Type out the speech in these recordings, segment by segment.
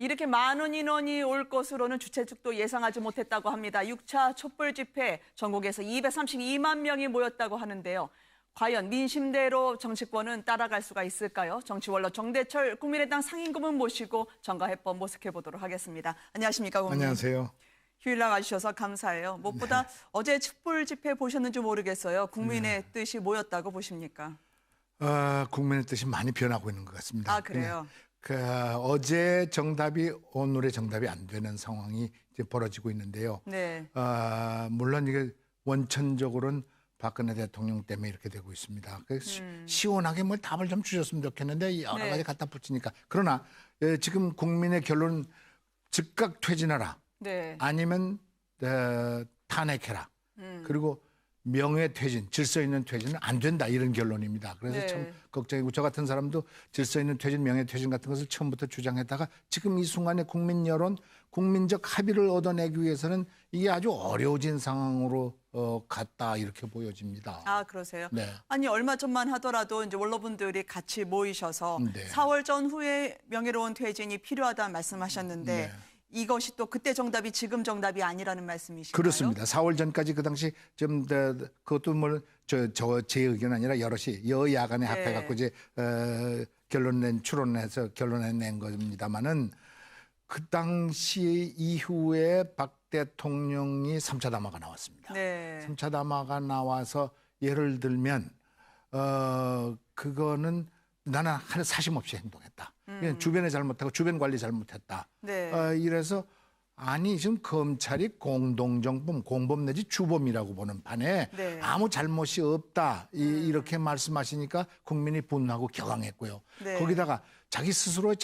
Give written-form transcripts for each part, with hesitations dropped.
이렇게 많은 인원이 올 것으로는 주최 측도 예상하지 못했다고 합니다. 6차 촛불 집회 전국에서 232만 명이 모였다고 하는데요. 과연 민심대로 정치권은 따라갈 수가 있을까요? 정치원로 정대철 국민의당 상임고문 모시고 정가해법 모색해보도록 하겠습니다. 안녕하십니까, 고문. 안녕하세요. 휴일 나와주셔서 감사해요. 무엇보다 어제 촛불 집회 보셨는지 모르겠어요. 국민의 뜻이 뭐였다고 보십니까? 국민의 뜻이 많이 변하고 있는 것 같습니다. 아, 그래요? 어제 정답이 오늘의 정답이 안 되는 상황이 이제 벌어지고 있는데요. 네. 물론 이게 원천적으로는 박근혜 대통령 때문에 이렇게 되고 있습니다. 시원하게 뭘 답을 좀 주셨으면 좋겠는데 여러 가지 갖다 붙이니까. 그러나 지금 국민의 결론은 즉각 퇴진하라. 네. 아니면 탄핵해라. 그리고 명예퇴진, 질서 있는 퇴진은 안 된다 이런 결론입니다. 그래서 네. 참 걱정이고 저 같은 사람도 질서 있는 퇴진, 명예퇴진 같은 것을 처음부터 주장했다가 지금 이 순간에 국민 여론, 국민적 합의를 얻어내기 위해서는 이게 아주 어려워진 상황으로 갔다 이렇게 보여집니다. 아, 그러세요? 네. 아니, 얼마 전만 하더라도 이제 원로분들이 같이 모이셔서 네. 4월 전후에 명예로운 퇴진이 필요하다는 말씀하셨는데 네. 이것이 또 그때 정답이 지금 정답이 아니라는 말씀이신가요? 그렇습니다. 4월 전까지 그 당시 좀 그것도 뭐 제 의견 아니라 여럿이 여야간에 네. 합해갖고 이제 추론해서 결론을 낸 겁니다만은 그 당시 이후에 박 대통령이 3차 담화가 나왔습니다. 네. 3차 담화가 나와서 예를 들면 그거는 나는 하는 사심 없이 행동했다. 주변에 잘못하고 주변 관리 잘못했다. 네. 이래서 아니 지금 검찰이 공동정범, 공범 내지 주범이라고 보는 판에 네. 아무 잘못이 없다 이렇게 말씀하시니까 국민이 분노하고 격앙했고요. 네. 거기다가 자기 스스로의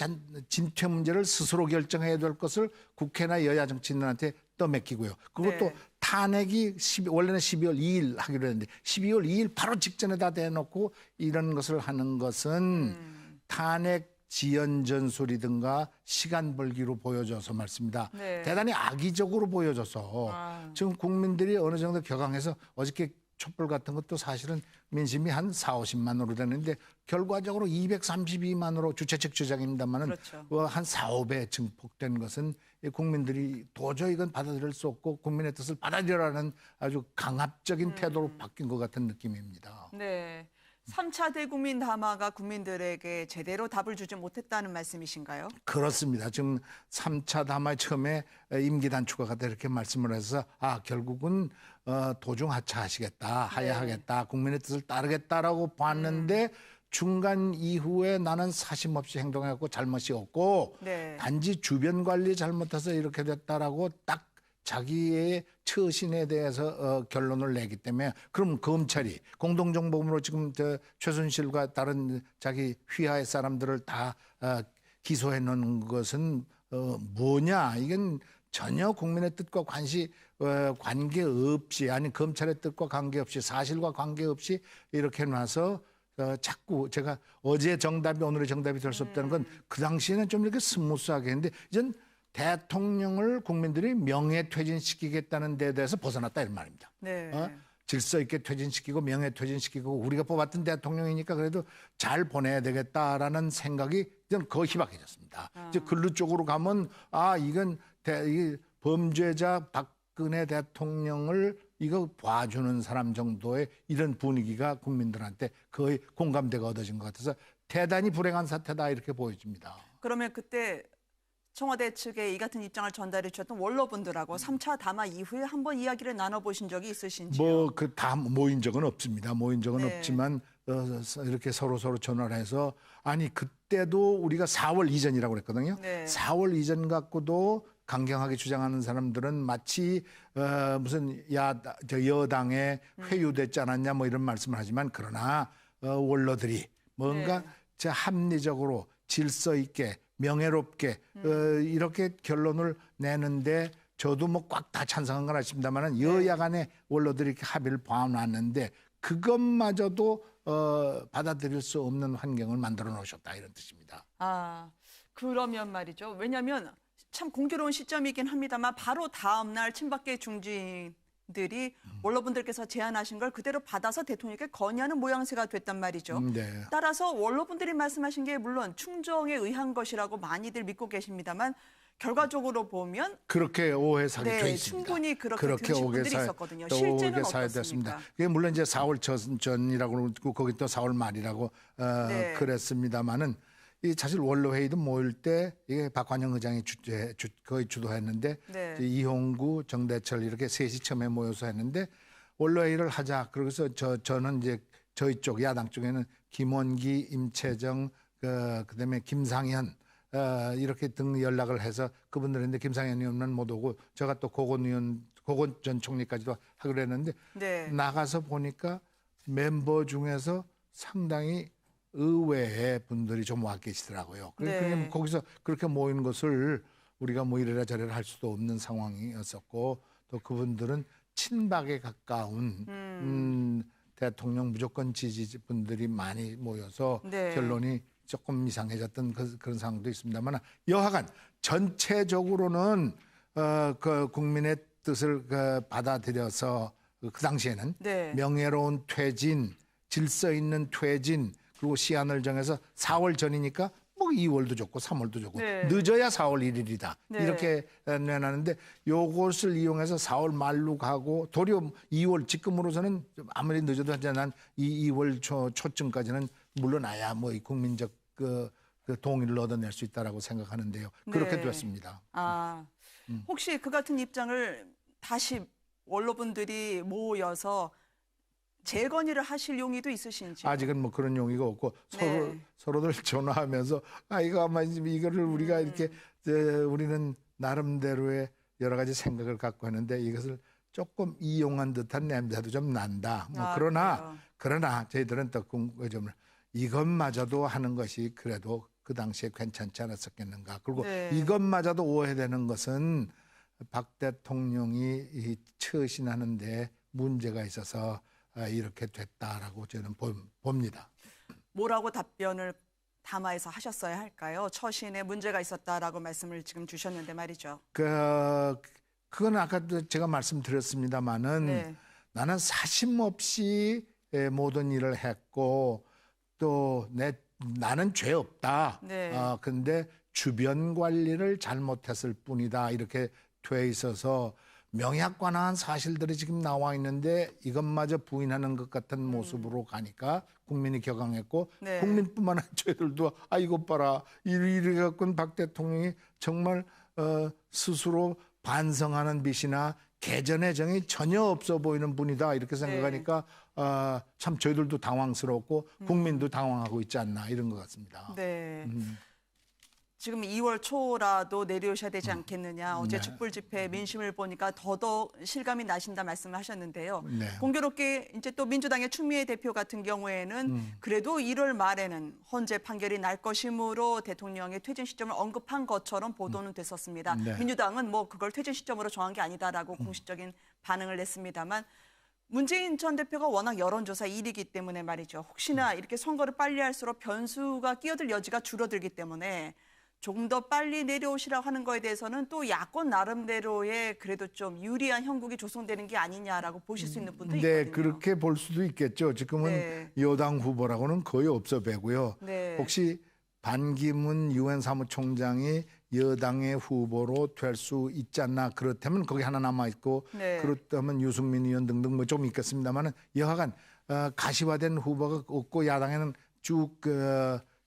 진퇴 문제를 스스로 결정해야 될 것을 국회나 여야 정치인들한테 떠맡기고요. 그것도 네. 탄핵이 원래는 12월 2일 하기로 했는데 12월 2일 바로 직전에다 대놓고 이런 것을 하는 것은 탄핵 지연 전술이든가 시간 벌기로 보여져서 말씀입니다. 네. 대단히 악의적으로 보여져서 지금 국민들이 어느 정도 격앙해서 어저께 촛불 같은 것도 사실은 민심이 한 4, 50만으로 되는데 결과적으로 232만으로 주최 측 주장입니다만은 그렇죠. 한 4, 5배 증폭된 것은 국민들이 도저히 이건 받아들일 수 없고 국민의 뜻을 받아들여라는 아주 강압적인 태도로 바뀐 것 같은 느낌입니다. 네. 3차 대국민 담화가 국민들에게 제대로 답을 주지 못했다는 말씀이신가요? 그렇습니다. 지금 3차 담화 처음에 임기 단축과 같다 이렇게 말씀을 해서 결국은 도중 하차하시겠다, 하야하겠다, 국민의 뜻을 따르겠다라고 봤는데 중간 이후에 나는 사심 없이 행동했고 잘못이 없고 네. 단지 주변 관리 잘못해서 이렇게 됐다라고 딱 자기의 처신에 대해서 결론을 내기 때문에 그럼 검찰이 공동정범으로 지금 최순실과 다른 자기 휘하의 사람들을 다 기소해 놓은 것은 뭐냐? 이건 전혀 국민의 뜻과 관계없이 아니 검찰의 뜻과 관계없이 사실과 관계없이 이렇게 놔서 자꾸 제가 어제 정답이 오늘의 정답이 될 수 없다는 건 그 당시에는 좀 이렇게 스무스하게 했는데 이젠 대통령을 국민들이 명예퇴진시키겠다는 데 대해서 벗어났다 이런 말입니다. 네. 질서 있게 퇴진시키고 명예퇴진시키고 우리가 뽑았던 대통령이니까 그래도 잘 보내야 되겠다라는 생각이 이제 거의 희박해졌습니다. 이제 글루 쪽으로 가면 이건 이 범죄자 박근혜 대통령을 이거 봐주는 사람 정도의 이런 분위기가 국민들한테 거의 공감대가 얻어진 것 같아서 대단히 불행한 사태다 이렇게 보여집니다. 그러면 그때 청와대 측에 이 같은 입장을 전달해 주셨던 원로분들하고 3차 담화 이후에 한번 이야기를 나눠보신 적이 있으신지요? 다 모인 적은 없습니다. 모인 적은 네. 없지만 이렇게 서로 전화를 해서 아니 그때도 우리가 4월 이전이라고 그랬거든요. 네. 4월 이전 갖고도 강경하게 주장하는 사람들은 마치 무슨 여당에 회유됐지 않았냐 뭐 이런 말씀을 하지만 그러나 원로들이 뭔가 네. 합리적으로 질서 있게 명예롭게 이렇게 결론을 내는데 저도 뭐 꽉 다 찬성한 건 아닙니다만 여야 간의 원로들이 이렇게 합의를 봐놨는데 그것마저도 받아들일 수 없는 환경을 만들어 놓으셨다 이런 뜻입니다. 그러면 말이죠. 왜냐하면 참 공교로운 시점이긴 합니다만 바로 다음 날 친박계 중진이 의원들이 원로분들께서 제안하신 걸 그대로 받아서 대통령께 건의하는 모양새가 됐단 말이죠. 네. 따라서 원로분들이 말씀하신 게 물론 충정에 의한 것이라고 많이들 믿고 계십니다만 결과적으로 보면 그렇게 오해 사기 쳐 네, 있습니다. 충분히 그렇게 들으신 오해 분들이 사- 있었거든요. 또 실제는 오해 사유됐습니다. 어떻습니까? 그게 물론 이제 4월 전이라고 그러고 거기 또 4월 말이라고 네. 그랬습니다만은 이 사실 원로 회의도 모일 때 이게 박환영 의장이 거의 주도했는데 네. 이홍구, 정대철 이렇게 셋이 처음에 모여서 했는데 원로 회의를 하자. 그래서 저는 이제 저희 쪽 야당 쪽에는 김원기, 임채정, 그다음에 김상현 이렇게 등 연락을 해서 그분들인데 김상현 의원은 못 오고 제가 또 고건 전 총리까지도 하기로 했는데 네. 나가서 보니까 멤버 중에서 상당히 의외의 분들이 좀 와 계시더라고요. 네. 그러니까 거기서 그렇게 모인 것을 우리가 뭐 이래라 저래라 할 수도 없는 상황이었었고 또 그분들은 친박에 가까운 대통령 무조건 지지 분들이 많이 모여서 네. 결론이 조금 이상해졌던 그런 상황도 있습니다만 여하간 전체적으로는 그 국민의 뜻을 받아들여서 그 당시에는 네. 명예로운 퇴진, 질서 있는 퇴진 그리고 시한을 정해서 4월 전이니까 뭐 2월도 좋고 3월도 좋고 네. 늦어야 4월 1일이다. 네. 이렇게 내놨는데 요것을 이용해서 4월 말로 가고 도리어 2월 지금으로서는 좀 아무리 늦어도 난 2월 초쯤까지는 물러나야 뭐 이 국민적 그 동의를 얻어낼 수 있다라고 생각하는데요. 그렇게 네. 됐습니다. 아, 혹시 그 같은 입장을 다시 원로분들이 모여서 재건의를 하실 용의도 있으신지? 아직은 뭐 그런 용의가 없고 네. 서로들 전화하면서 이거 아마 이거를 우리가 이렇게 우리는 나름대로의 여러 가지 생각을 갖고 했는데 이것을 조금 이용한 듯한 냄새도 좀 난다. 뭐 아, 그러나 그래요? 저희들은 또 그 점을 이것마저도 하는 것이 그래도 그 당시에 괜찮지 않았었겠는가. 그리고 네. 이것마저도 오해되는 것은 박 대통령이 이 처신하는데 문제가 있어서 이렇게 됐다라고 저는 봅니다. 뭐라고 답변을 담화에서 하셨어야 할까요? 처신에 문제가 있었다라고 말씀을 지금 주셨는데 말이죠. 그건 아까도 제가 말씀드렸습니다마는 네. 나는 사심 없이 모든 일을 했고 또 나는 죄 없다. 네. 근데 주변 관리를 잘못했을 뿐이다. 이렇게 돼 있어서 명약관한 사실들이 지금 나와 있는데 이것마저 부인하는 것 같은 모습으로 가니까 국민이 격앙했고 네. 국민뿐만 아니라 저희들도 이것 봐라 이래 갖고는 박 대통령이 정말 스스로 반성하는 빛이나 개전의 정이 전혀 없어 보이는 분이다 이렇게 생각하니까 참 저희들도 당황스럽고 국민도 당황하고 있지 않나 이런 것 같습니다. 네. 지금 2월 초라도 내려오셔야 되지 않겠느냐. 어제 네. 촛불 집회 민심을 보니까 더더욱 실감이 나신다 말씀을 하셨는데요. 네. 공교롭게 이제 또 민주당의 추미애 대표 같은 경우에는 그래도 1월 말에는 헌재 판결이 날 것이므로 대통령의 퇴진 시점을 언급한 것처럼 보도는 됐었습니다. 네. 민주당은 뭐 그걸 퇴진 시점으로 정한 게 아니다라고 공식적인 반응을 냈습니다만 문재인 전 대표가 워낙 여론조사 1위이기 때문에 말이죠. 혹시나 이렇게 선거를 빨리 할수록 변수가 끼어들 여지가 줄어들기 때문에 조금 더 빨리 내려오시라고 하는 거에 대해서는 또 야권 나름대로의 그래도 좀 유리한 형국이 조성되는 게 아니냐라고 보실 수 있는 분도 있거든요. 네, 그렇게 볼 수도 있겠죠. 지금은 네. 여당 후보라고는 거의 없어 배고요. 네. 혹시 반기문 유엔 사무총장이 여당의 후보로 될 수 있지 않나 그렇다면 거기 하나 남아 있고 네. 그렇다면 유승민 의원 등등 뭐 좀 있겠습니다만은 여하간 가시화된 후보가 없고 야당에는 쭉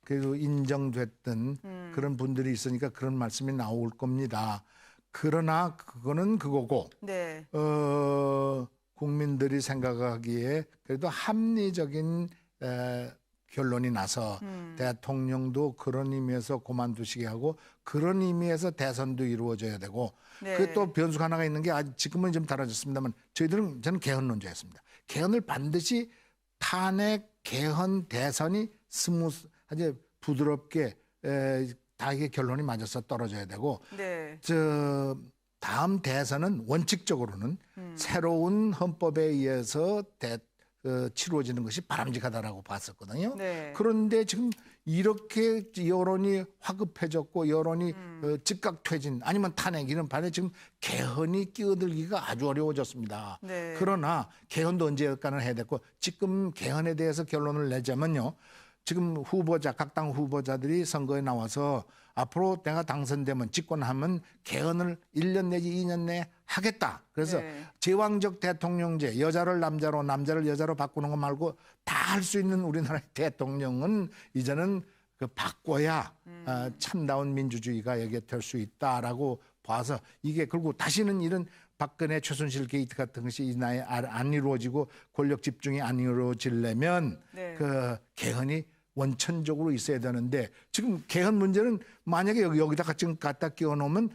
그 인정됐던 그런 분들이 있으니까 그런 말씀이 나올 겁니다. 그러나 그거는 그거고 네. 국민들이 생각하기에 그래도 합리적인 결론이 나서 대통령도 그런 의미에서 그만두시게 하고 그런 의미에서 대선도 이루어져야 되고 네. 그게 또 변수가 하나가 있는 게 지금은 좀 달라졌습니다만 저는 개헌론자였습니다. 개헌을 반드시 탄핵, 개헌, 대선이 아주 부드럽게 다 이게 결론이 맞아서 떨어져야 되고 네. 다음 대선은 원칙적으로는 새로운 헌법에 의해서 치루어지는 것이 바람직하다라고 봤었거든요. 네. 그런데 지금 이렇게 여론이 화급해졌고 여론이 즉각 퇴진 아니면 탄핵 이런 반에 지금 개헌이 끼어들기가 아주 어려워졌습니다. 네. 그러나 개헌도 언제까는 해야 됐고 지금 개헌에 대해서 결론을 내자면요. 지금 후보자 각 당 후보자들이 선거에 나와서 앞으로 내가 당선되면 집권하면 개헌을 1년 내지 2년 내에 하겠다. 그래서 네. 제왕적 대통령제 여자를 남자로 남자를 여자로 바꾸는 거 말고 다 할 수 있는 우리나라의 대통령은 이제는 그 바꿔야 참다운 민주주의가 여기에 될 수 있다라고 봐서 이게 그리고 다시는 이런 박근혜 최순실 게이트 같은 것이 이 나라에 안 이루어지고 권력 집중이 안 이루어지려면 네. 그 개헌이 원천적으로 있어야 되는데 지금 개헌 문제는 만약에 여기다가 지금 갖다 끼워 놓으면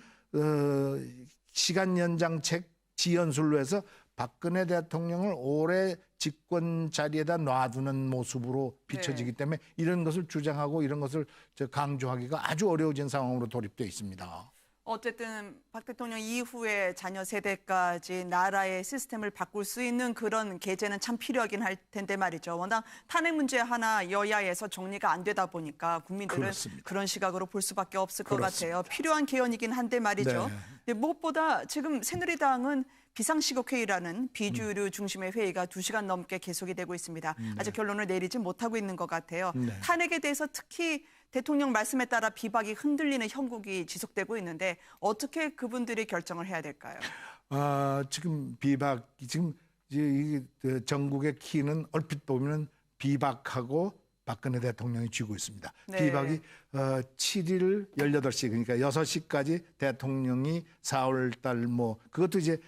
시간 연장책 지연술로 해서 박근혜 대통령을 오래 집권 자리에다 놔두는 모습으로 비춰지기 때문에 이런 것을 주장하고 이런 것을 강조하기가 아주 어려워진 상황으로 돌입되어 있습니다. 어쨌든 박 대통령 이후에 자녀 세대까지 나라의 시스템을 바꿀 수 있는 그런 계제는 참 필요하긴 할 텐데 말이죠. 워낙 탄핵 문제 하나 여야에서 정리가 안 되다 보니까 국민들은 그렇습니다. 그런 시각으로 볼 수밖에 없을 것 그렇습니다. 같아요. 필요한 개헌이긴 한데 말이죠. 네. 근데 무엇보다 지금 새누리당은 비상시국회의라는 비주류 중심의 회의가 2시간 넘게 계속이 되고 있습니다. 아직 결론을 내리지 못하고 있는 것 같아요. 네. 탄핵에 대해서 특히 대통령 말씀에 따라 비박이 흔들리는 형국이 지속되고 있는데 어떻게 그분들이 결정을 해야 될까요? 지금 비박 지금 이 전국의 키는 얼핏 보면 비박하고 박근혜 대통령이 쥐고 있습니다. 네. 비박이 7일 18시 그러니까 6시까지 대통령이 4월 달 뭐 그것도 이제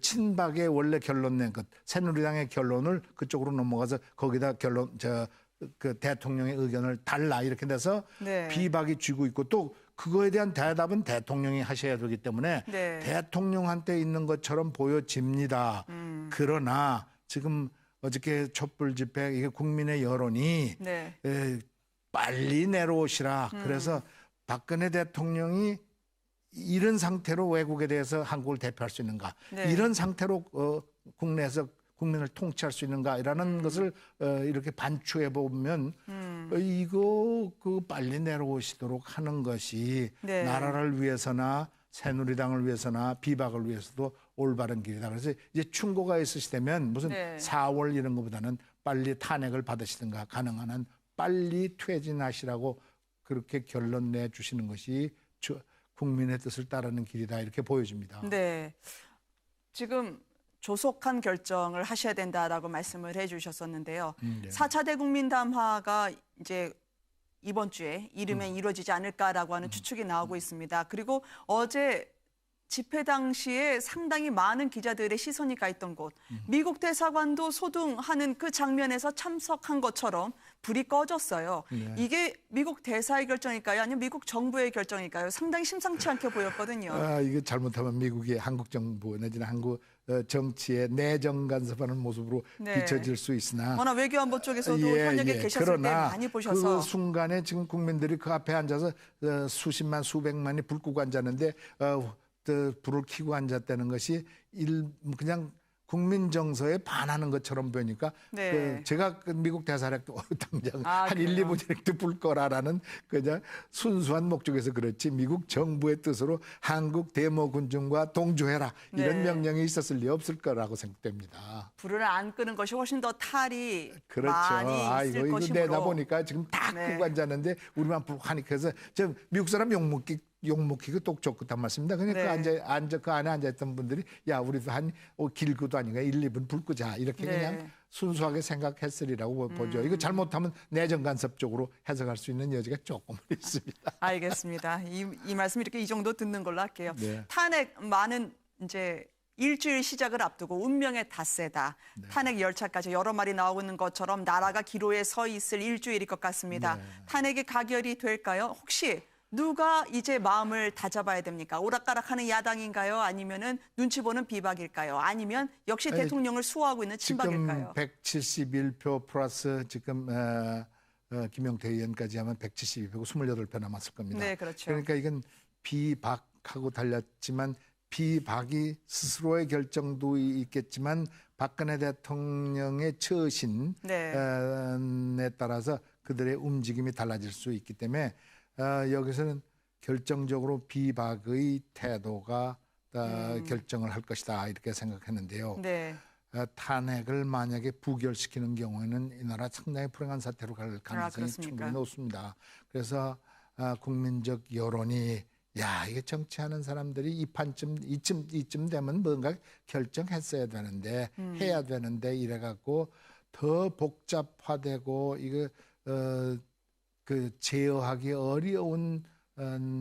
친박의 원래 결론 낸 것 새누리당의 결론을 그쪽으로 넘어가서 거기다 결론 그 대통령의 의견을 달라 이렇게 돼서 네. 비박이 쥐고 있고 또 그거에 대한 대답은 대통령이 하셔야 되기 때문에 네. 대통령한테 있는 것처럼 보여집니다. 그러나 지금 어저께 촛불 집회 이게 국민의 여론이 네. 빨리 내려오시라. 그래서 박근혜 대통령이 이런 상태로 외국에 대해서 한국을 대표할 수 있는가? 네. 이런 상태로 국내에서 국민을 통치할 수 있는가라는 것을 이렇게 반추해 보면 이거 그 빨리 내려오시도록 하는 것이 네. 나라를 위해서나 새누리당을 위해서나 비박을 위해서도 올바른 길이다. 그래서 이제 충고가 있으시다면 무슨 네. 4월 이런 것보다는 빨리 탄핵을 받으시든가 가능한 한 빨리 퇴진하시라고 그렇게 결론 내주시는 것이 국민의 뜻을 따르는 길이다 이렇게 보여집니다. 네. 지금 조속한 결정을 하셔야 된다라고 말씀을 해주셨었는데요. 네. 4차 대국민담화가 이제 이번 주에 이르면 이루어지지 않을까라고 하는 추측이 나오고 있습니다. 그리고 어제 집회 당시에 상당히 많은 기자들의 시선이 가 있던 곳, 미국 대사관도 소등하는 그 장면에서 참석한 것처럼 불이 꺼졌어요. 네. 이게 미국 대사의 결정일까요? 아니면 미국 정부의 결정일까요? 상당히 심상치 않게 보였거든요. 이거 잘못하면 미국이 한국 정부 내지는 한국 정치의 내정 간섭하는 모습으로 네. 비춰질 수 있으나 워낙 외교안보 쪽에서도 현역에 계셨을 때 그러나 많이 보셔서 그 순간에 지금 국민들이 그 앞에 앉아서 수십만 수백만이 불 끄고 앉았는데 불을 켜고 앉았다는 것이 그냥 국민 정서에 반하는 것처럼 보이니까 네. 제가 미국 대사력도 당장 한 그래요? 1, 2분 전에 불 거라라는 그냥 순수한 목적에서 그렇지 미국 정부의 뜻으로 한국 데모군중과 동조해라 이런 네. 명령이 있었을 리 없을 거라고 생각됩니다. 불을 안 끄는 것이 훨씬 더 탈이 그렇죠. 많이 있을 이거 것이므로. 내다 보니까 지금 다 네. 끄고 앉았는데 우리만 불 하니까 해서 저 미국 사람 욕먹기가 똑 좋겠단 말씀입니다. 그러니까 네. 그 안에 앉아있던 분들이 야 우리도 한 길고도 아니고 1, 2분 불 끄자 이렇게 네. 그냥 순수하게 생각했으리라고 보죠. 이거 잘못하면 내정 간섭적으로 해석할 수 있는 여지가 조금 있습니다. 알겠습니다. 이 말씀 이렇게 이 정도 듣는 걸로 할게요. 네. 탄핵 많은 이제 일주일 시작을 앞두고 운명의 닷새다. 네. 탄핵 열차까지 여러 말이 나오고 있는 것처럼 나라가 기로에 서 있을 일주일일 것 같습니다. 네. 탄핵이 가결이 될까요? 혹시 누가 이제 마음을 다잡아야 됩니까? 오락가락하는 야당인가요? 아니면은 눈치 보는 비박일까요? 아니면 역시 대통령을 수호하고 있는 친박일까요? 지금 171표 플러스 지금 김용태 의원까지 하면 172표고 28표 남았을 겁니다. 네, 그렇죠. 그러니까 이건 비박하고 달렸지만 비박이 스스로의 결정도 있겠지만 박근혜 대통령의 처신에 네. 따라서 그들의 움직임이 달라질 수 있기 때문에 여기서는 결정적으로 비박의 태도가 결정을 할 것이다 이렇게 생각했는데요. 네. 탄핵을 만약에 부결시키는 경우에는 이 나라 상당히 불행한 사태로 갈 가능성이 그렇습니까? 충분히 높습니다. 그래서 국민적 여론이 야 이게 정치하는 사람들이 이 판쯤 이쯤 되면 뭔가 결정했어야 되는데 해야 되는데 이래갖고 더 복잡화되고 이거 그 제어하기 어려운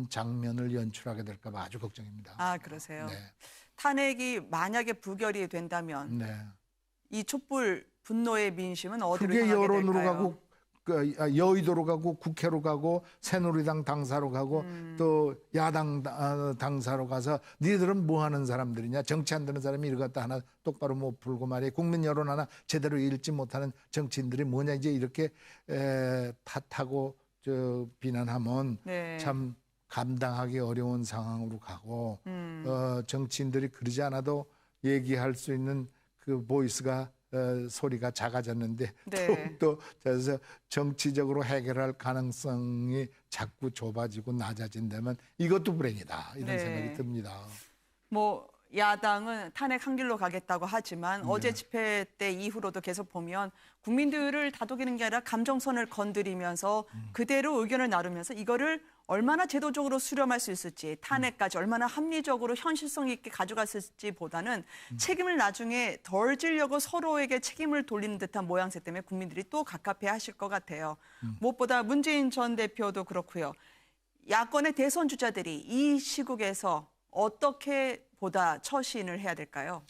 장면을 연출하게 될까봐 아주 걱정입니다. 아, 그러세요. 네. 탄핵이 만약에 부결이 된다면 네. 이 촛불 분노의 민심은 어디로 그게 향하게 여론으로 될까요? 가고 여의도로 가고 국회로 가고 새누리당 당사로 가고 또 야당 당사로 가서 니들은 뭐 하는 사람들이냐 정치 안 되는 사람이 이걸 갖다 하나 똑바로 못 풀고 말이야 국민 여론 하나 제대로 읽지 못하는 정치인들이 뭐냐 이제 이렇게 탓하고 비난하면 네. 참 감당하기 어려운 상황으로 가고 정치인들이 그러지 않아도 얘기할 수 있는 그 보이스가 소리가 작아졌는데 네. 더욱더 그래서 정치적으로 해결할 가능성이 자꾸 좁아지고 낮아진다면 이것도 불행이다 이런 네. 생각이 듭니다. 뭐 야당은 탄핵 한 길로 가겠다고 하지만 네. 어제 집회 때 이후로도 계속 보면 국민들을 다독이는 게 아니라 감정선을 건드리면서 그대로 의견을 나누면서 이거를 얼마나 제도적으로 수렴할 수 있을지 탄핵까지 얼마나 합리적으로 현실성 있게 가져갔을지 보다는 책임을 나중에 덜 지려고 서로에게 책임을 돌리는 듯한 모양새 때문에 국민들이 또 갑갑해 하실 것 같아요. 무엇보다 문재인 전 대표도 그렇고요. 야권의 대선 주자들이 이 시국에서 어떻게 보다 처신을 해야 될까요?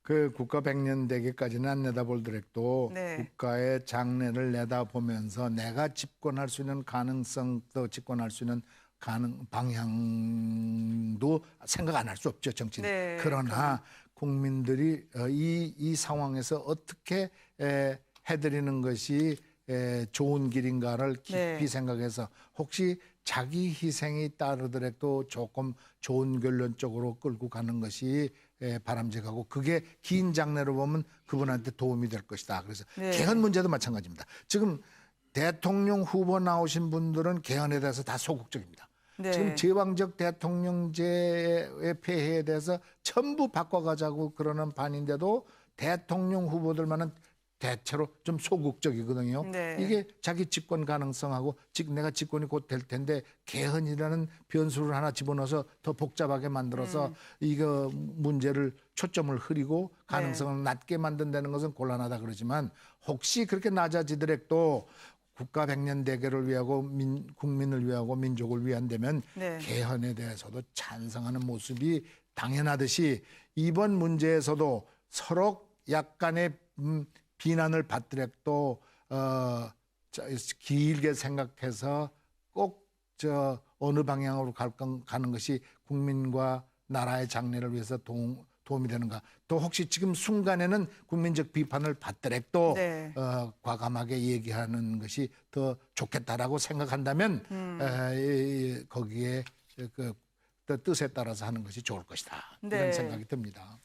그 국가 백년 대계까지는 안 내다볼더라도 네. 국가의 장래를 내다보면서 내가 집권할 수 있는 가능성도 집권할 수 있는 방향도 생각 안 할 수 없죠 정치는. 네, 그러나 국민들이 이 상황에서 어떻게 해드리는 것이 좋은 길인가를 깊이 네. 생각해서 혹시 자기 희생이 따르더라도 조금 좋은 결론 쪽으로 끌고 가는 것이 바람직하고 그게 긴 장래로 보면 그분한테 도움이 될 것이다. 그래서 네. 개헌 문제도 마찬가지입니다. 지금 대통령 후보 나오신 분들은 개헌에 대해서 다 소극적입니다. 네. 지금 제왕적 대통령제의 폐해에 대해서 전부 바꿔가자고 그러는 반인데도 대통령 후보들만은 대체로 좀 소극적이거든요. 네. 이게 자기 집권 가능성하고 내가 집권이 곧 될 텐데 개헌이라는 변수를 하나 집어넣어서 더 복잡하게 만들어서 이거 문제를 초점을 흐리고 가능성을 낮게 만든다는 것은 곤란하다 그러지만 혹시 그렇게 낮아지더라도 국가 백년 대계를 위하고 국민을 위하고 민족을 위한다면 네. 개헌에 대해서도 찬성하는 모습이 당연하듯이 이번 문제에서도 서로 약간의 비난을 받더라도 길게 생각해서 꼭 어느 방향으로 가는 것이 국민과 나라의 장래를 위해서 도움이 되는가. 또 혹시 지금 순간에는 국민적 비판을 받더라도 네. 과감하게 얘기하는 것이 더 좋겠다라고 생각한다면 거기에 그 뜻에 따라서 하는 것이 좋을 것이다. 네. 이런 생각이 듭니다.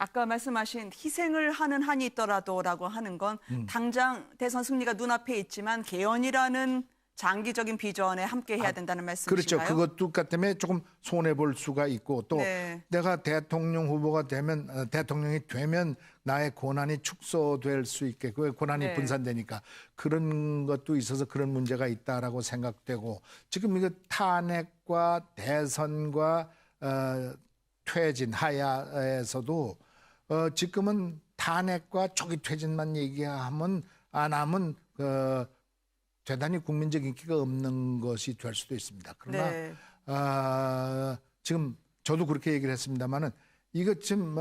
아까 말씀하신 희생을 하는 한이 있더라도라고 하는 건 당장 대선 승리가 눈앞에 있지만 개헌이라는 장기적인 비전에 함께 해야 된다는 말씀이신가요? 그렇죠. 그것도 때문에 조금 손해 볼 수가 있고 또 네. 내가 대통령 후보가 되면 대통령이 되면 나의 권한이 축소될 수 있게 그 권한이 네. 분산되니까 그런 것도 있어서 그런 문제가 있다라고 생각되고 지금 이거 탄핵과 대선과 퇴진 하야에서도 지금은 탄핵과 초기 퇴진만 얘기하면 안 하면 대단히 국민적 인기가 없는 것이 될 수도 있습니다. 그러나 네. 지금 저도 그렇게 얘기를 했습니다만은 이거 지금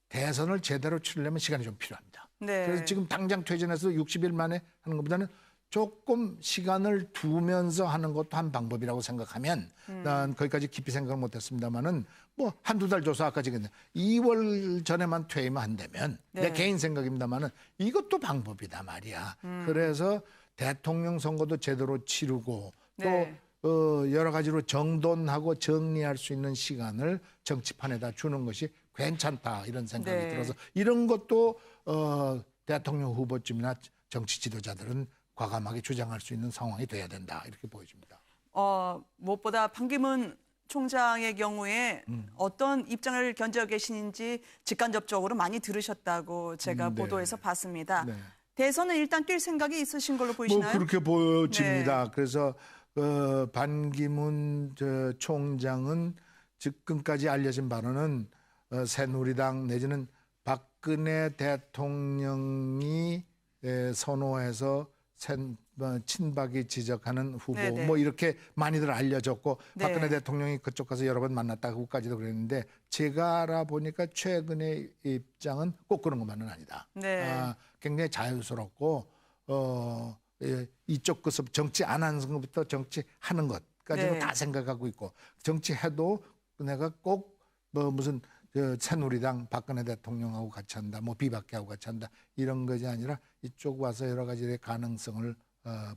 대선을 제대로 치르려면 시간이 좀 필요합니다. 네. 그래서 지금 당장 퇴진해서 60일 만에 하는 것보다는 조금 시간을 두면서 하는 것도 한 방법이라고 생각하면 난 거기까지 깊이 생각을 못했습니다만은 뭐 한두 달 줘서 아까 지금 2월 전에만 퇴임만 한다면 네. 내 개인 생각입니다만은 이것도 방법이다 말이야. 그래서 대통령 선거도 제대로 치르고 네. 또 여러 가지로 정돈하고 정리할 수 있는 시간을 정치판에다 주는 것이 괜찮다 이런 생각이 네. 들어서 이런 것도 대통령 후보쯤이나 정치 지도자들은 과감하게 주장할 수 있는 상황이 돼야 된다 이렇게 보여집니다. 무엇보다 반기문 총장의 경우에 어떤 입장을 견지하고 계시는지 직간접적으로 많이 들으셨다고 제가 네. 보도에서 봤습니다. 네. 대선은 일단 뛸 생각이 있으신 걸로 보이시나요? 뭐 그렇게 보여집니다. 네. 그래서 반기문 총장은 지금까지 알려진 바로는 새누리당 내지는 박근혜 대통령이 선호해서 친박이 지적하는 후보 네네. 뭐 이렇게 많이들 알려졌고 네. 박근혜 대통령이 그쪽 가서 여러 번 만났다고까지도 그랬는데 제가 알아보니까 최근의 입장은 꼭 그런 것만은 아니다. 네. 굉장히 자유스럽고 이쪽 것을 정치 안 하는 것부터 정치하는 것까지도 네. 다 생각하고 있고 정치해도 내가 꼭 뭐 무슨 새누리당 박근혜 대통령하고 같이 한다, 뭐 비박계하고 같이 한다 이런 것이 아니라 이쪽 와서 여러 가지의 가능성을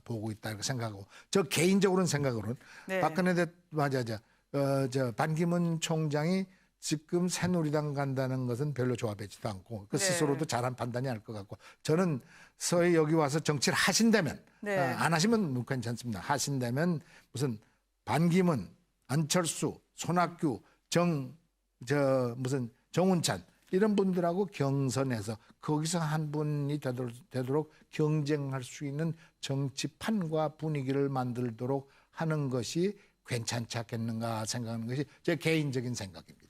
보고 있다 이렇게 생각하고 저 개인적으로는 생각으로는 네. 반기문 총장이 지금 새누리당 간다는 것은 별로 좋아하지도 않고 그 네. 스스로도 잘한 판단이 할 것 같고 저는 서해 여기 와서 정치를 하신다면 네. 안 하시면 괜찮습니다. 하신다면 무슨 반기문, 안철수, 손학규, 무슨 정운찬 이런 분들하고 경선해서 거기서 한 분이 되도록 경쟁할 수 있는 정치판과 분위기를 만들도록 하는 것이 괜찮지 않겠는가 생각하는 것이 제 개인적인 생각입니다.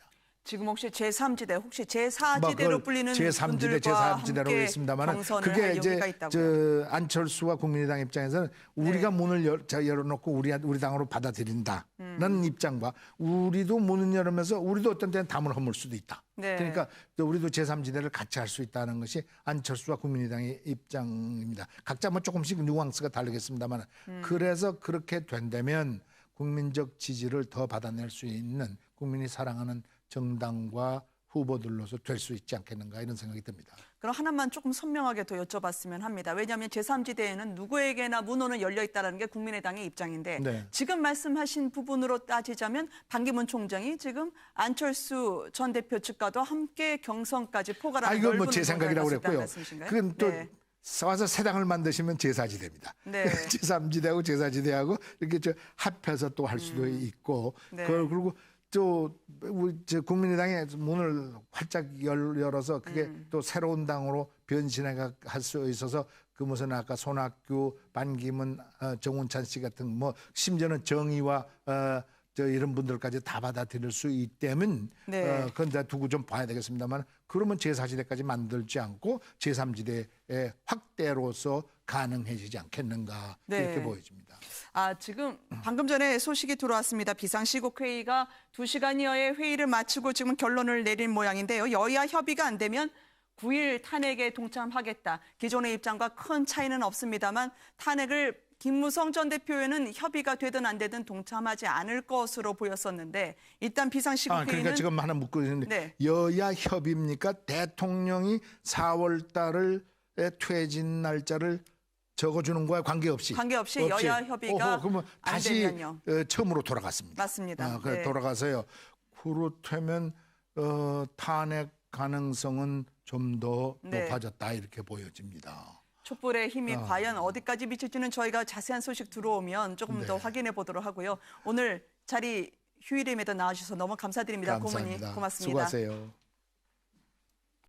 지금 혹시 제3지대, 혹시 제4지대로 그걸 불리는 제3지대, 분들과 제3지대로 함께 했습니다만 경선을 그게 할 이제 여기가 있다고요. 안철수와 국민의당 입장에서는 우리가 네. 문을 열어놓고 우리 당으로 받아들인다는 입장과 우리도 문을 열으면서 우리도 어떤 때는 담을 허물 수도 있다. 네. 그러니까 우리도 제3지대를 같이 할 수 있다는 것이 안철수와 국민의당의 입장입니다. 각자 뭐 조금씩 뉘앙스가 다르겠습니다만 그래서 그렇게 된다면 국민적 지지를 더 받아낼 수 있는 국민이 사랑하는 정당과 후보들로서 될 수 있지 않겠는가 이런 생각이 듭니다. 그럼 하나만 조금 선명하게 더 여쭤봤으면 합니다. 왜냐하면 제3지대에는 누구에게나 문호는 열려 있다는 게 국민의당의 입장인데 네. 지금 말씀하신 부분으로 따지자면 반기문 총장이 지금 안철수 전 대표 측과도 함께 경선까지 포괄하는 이건 넓은 뭐 제 생각이라고 의견을 그랬고요. 가지고 있다는 말씀이신가요? 그건 또 네. 와서 새 당을 만드시면 제4지대입니다. 네. 제3지대하고 제4지대하고 이렇게 합해서 또 할 수도 있고 네. 그리고 또 우리 국민의당의 문을 활짝 열어서 그게 또 새로운 당으로 변신해 갈 수 있어서 그 무슨 아까 손학규, 반기문, 정운찬 씨 같은 뭐 심지어는 정의와 이런 분들까지 다 받아들일 수 있다면 네. 그건 다 두고 좀 봐야 되겠습니다만 그러면 제4지대까지 만들지 않고 제3지대의 확대로서 가능해지지 않겠는가 네. 이렇게 보여집니다. 지금 방금 전에 소식이 들어왔습니다. 비상시국회의가 2시간여의 회의를 마치고 지금 결론을 내린 모양인데요. 여야 협의가 안 되면 9일 탄핵에 동참하겠다. 기존의 입장과 큰 차이는 없습니다만 탄핵을 김무성 전 대표에는 협의가 되든 안 되든 동참하지 않을 것으로 보였었는데 일단 비상시국회의는 그러니까 지금 하나 묻고 있는데 네. 여야 협의입니까? 대통령이 4월 달에 퇴진 날짜를 적어주는 거에 관계없이 여야 협의가 그러면 안 다시 되면요. 처음으로 돌아갔습니다. 맞습니다. 그래 네. 돌아가서요. 그렇다면 탄핵 가능성은 좀 더 네. 높아졌다 이렇게 보여집니다. 촛불의 힘이 과연 어디까지 미칠지는 저희가 자세한 소식 들어오면 조금 더 확인해 보도록 하고요. 오늘 자리 휴일임에도 나와주셔서 너무 감사드립니다. 감사합니다. 고모님 고맙습니다. 수고하세요.